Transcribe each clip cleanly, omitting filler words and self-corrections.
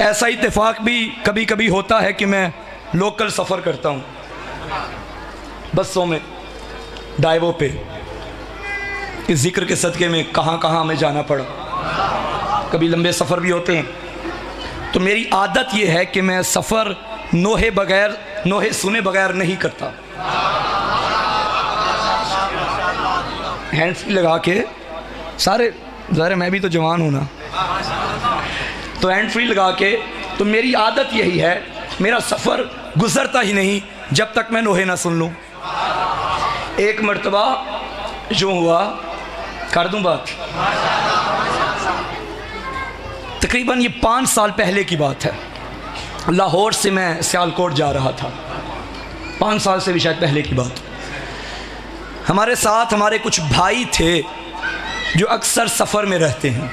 ऐसा इत्तेफाक भी कभी कभी होता है कि मैं लोकल सफ़र करता हूँ, बसों में, ड्राइवों पे। इस जिक्र के सदक़े में कहाँ कहाँ हमें जाना पड़ा, कभी लंबे सफ़र भी होते हैं। तो मेरी आदत ये है कि मैं सफ़र नोहे सुने बगैर नहीं करता। हैंड्स फ्री लगा के सारे, ज़रा मैं भी तो जवान हूँ ना, तो हैंड फ्री लगा के, तो मेरी आदत यही है, मेरा सफ़र गुजरता ही नहीं जब तक मैं नोहे ना सुन लूँ। एक मर्तबा जो हुआ, कर दूँ बात, तकरीबन ये 5 साल पहले की बात है। लाहौर से मैं सियालकोट जा रहा था, 5 साल से भी शायद पहले की बात। हमारे साथ हमारे कुछ भाई थे जो अक्सर सफ़र में रहते हैं।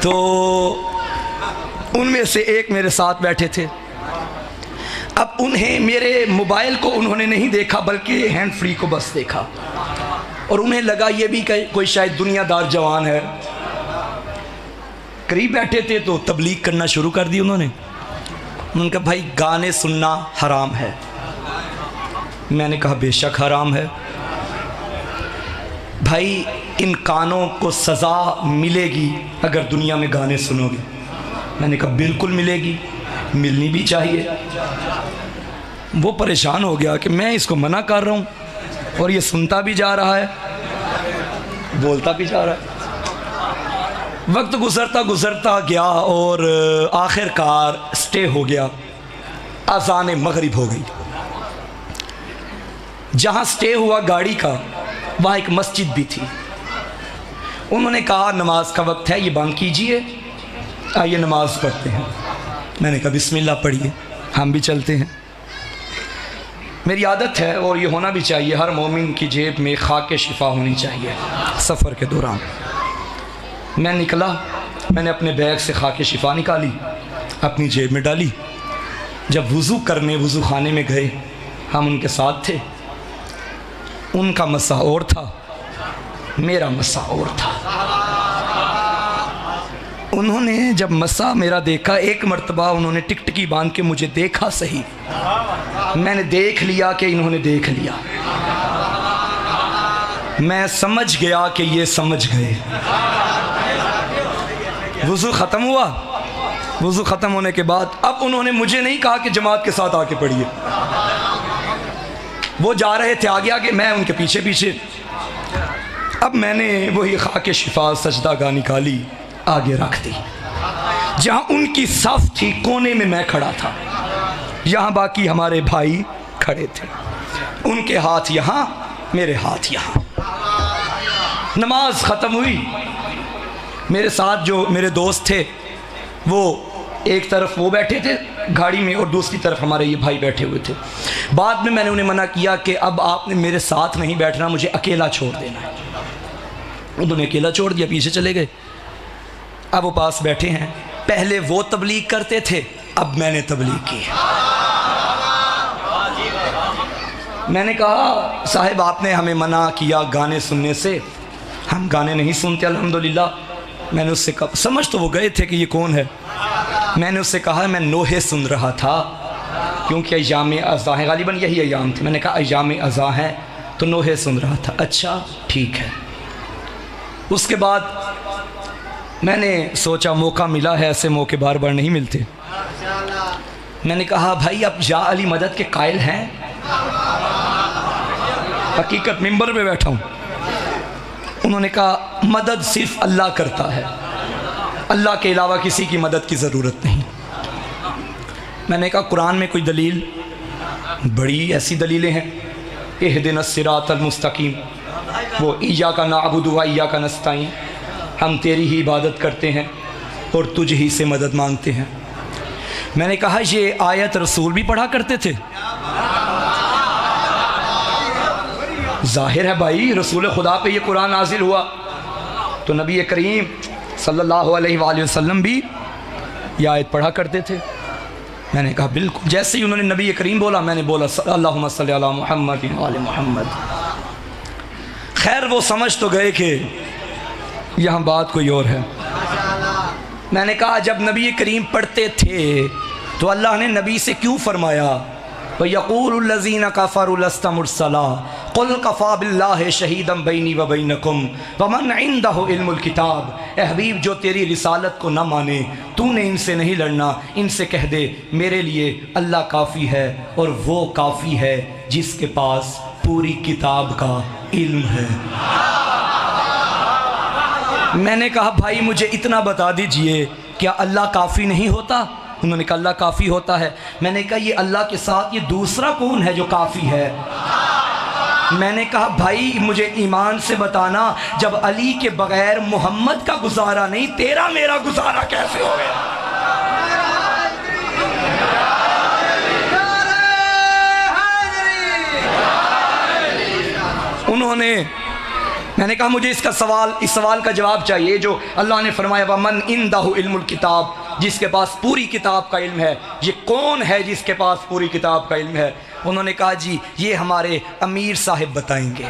तो उनमें से एक मेरे साथ बैठे थे। अब उन्हें मेरे मोबाइल को उन्होंने नहीं देखा, बल्कि हैंड फ्री को बस देखा, और उन्हें लगा ये भी कोई शायद दुनियादार जवान है। करीब बैठे थे तो तबलीग करना शुरू कर दी उन्होंने कहा भाई गाने सुनना हराम है। मैंने कहा बेशक हराम है भाई, इन कानों को सज़ा मिलेगी अगर दुनिया में गाने सुनोगे। मैंने कहा बिल्कुल मिलेगी, मिलनी भी चाहिए। वो परेशान हो गया कि मैं इसको मना कर रहा हूँ और ये सुनता भी जा रहा है, बोलता भी जा रहा है। वक्त गुज़रता गुज़रता गया और आखिरकार स्टे हो गया, अज़ान मगरिब हो गई। जहाँ स्टे हुआ गाड़ी का, वहाँ एक मस्जिद भी थी। उन्होंने कहा नमाज का वक्त है, ये बंद कीजिए, आइए नमाज पढ़ते हैं। मैंने कहा बिस्मिल्लाह पढ़िए, हम भी चलते हैं। मेरी आदत है और ये होना भी चाहिए, हर मोमिन की जेब में खाके शिफा होनी चाहिए। सफ़र के दौरान मैं निकला, मैंने अपने बैग से खाके शिफा निकाली, अपनी जेब में डाली। जब वज़ू करने वज़ू खाने में गए, हम उनके साथ थे। उनका मसा और था, मेरा मसा और था। उन्होंने जब मसा मेरा देखा, एक मर्तबा उन्होंने टिकटिकी बांध के मुझे देखा सही, मैंने देख लिया कि इन्होंने देख लिया। मैं समझ गया कि ये समझ गए। वज़ू ख़त्म हुआ। वज़ू ख़त्म होने के बाद अब उन्होंने मुझे नहीं कहा कि जमात के साथ आके पढ़िए, वो जा रहे थे आगे आगे, मैं उनके पीछे पीछे। अब मैंने वही खाके शिफा सजदागाह निकाली, आगे रख दी। जहाँ उनकी सफ़ थी, कोने में मैं खड़ा था, यहाँ बाकी हमारे भाई खड़े थे। उनके हाथ यहाँ, मेरे हाथ यहाँ। नमाज ख़त्म हुई। मेरे साथ जो मेरे दोस्त थे, वो एक तरफ वो बैठे थे गाड़ी में और दूसरी तरफ हमारे ये भाई बैठे हुए थे। बाद में मैंने उन्हें मना किया कि अब आपने मेरे साथ नहीं बैठना, मुझे अकेला छोड़ देना है। उन्होंने अकेला छोड़ दिया, पीछे चले गए। अब वो पास बैठे हैं। पहले वो तबलीग करते थे, अब मैंने तबलीग की। मैंने कहा साहिब आपने हमें मना किया गाने सुनने से, हम गाने नहीं सुनते अल्हम्दुलिल्लाह। मैंने उससे कहा, समझ तो वो गए थे कि ये कौन है। मैंने उससे कहा मैं नोहे सुन रहा था, क्योंकि अय्याम अज़ा है, गालिबन यही अय्याम थे। मैंने कहा अय्याम अज़ा है तो नोहे सुन रहा था। अच्छा ठीक है। उसके बाद मैंने सोचा मौका मिला है, ऐसे मौके बार बार नहीं मिलते। मैंने कहा भाई आप या अली मदद के कायल हैं? हकीकत मिंबर पे बैठा हूँ। उन्होंने कहा मदद सिर्फ अल्लाह करता है, अल्लाह के अलावा किसी की मदद की ज़रूरत नहीं। मैंने कहा कुरान में कोई दलील? बड़ी ऐसी दलीलें हैं, इहदिनस सिरातल मुस्तकीम, वो इय्याका नअबुदु व इय्याका नस्तईन, हम तेरी ही इबादत करते हैं और तुझ ही से मदद मांगते हैं। मैंने कहा ये आयत रसूल भी पढ़ा करते थे? जाहिर है भाई, रसूल खुदा पे ये कुरान नाजिल हुआ तो नबी करीम सल्लल्लाहु अलैहि वसल्लम भी ये आयत पढ़ा करते थे। मैंने कहा बिल्कुल। जैसे ही उन्होंने नबी करीम बोला, मैंने बोला अल्लाहुम्मा सल्ली अला मुहम्मद व आले मुहम्मद। खैर वो समझ तो गए कि यहाँ बात कोई और है। मैंने कहा जब नबी करीम पढ़ते थे तो अल्लाह ने नबी से क्यों फरमाया वयक़ूलुल्लज़ीना कफ़रू लस्त मुरसला क़ुल कफ़ा बिल्लाहि शहीदम बैनी व बैनकुम वमन इंदहु इल्मुल किताब। ए हबीब, जो तेरी रिसालत को न माने तूने इनसे नहीं लड़ना, इनसे कह दे मेरे लिए अल्लाह काफ़ी है और वो काफ़ी है जिसके पास पूरी किताब का इल्म है। मैंने कहा भाई मुझे इतना बता दीजिए, क्या अल्लाह काफ़ी नहीं होता? उन्होंने कहा अल्लाह काफ़ी होता है। मैंने कहा ये अल्लाह के साथ ये दूसरा कौन है जो काफ़ी है? मैंने कहा भाई मुझे ईमान से बताना, जब अली के बगैर मोहम्मद का गुजारा नहीं, तेरा मेरा गुजारा कैसे हो गया? मैंने कहा मुझे इस सवाल का जवाब चाहिए जो अल्लाह ने फरमाया वमन इंदहु इल्मुल किताब, जिसके पास पूरी किताब का इल्म है, ये कौन है जिसके पास पूरी किताब का इल्म है? उन्होंने कहा जी ये हमारे अमीर साहिब बताएंगे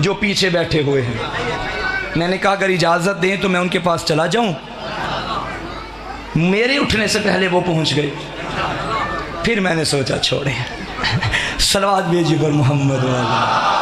जो पीछे बैठे हुए हैं। मैंने कहा अगर इजाज़त दें तो मैं उनके पास चला जाऊं। मेरे उठने से पहले वो पहुंच गए। फिर मैंने सोचा छोड़े, सलवात भेजी पर मोहम्मद वाला।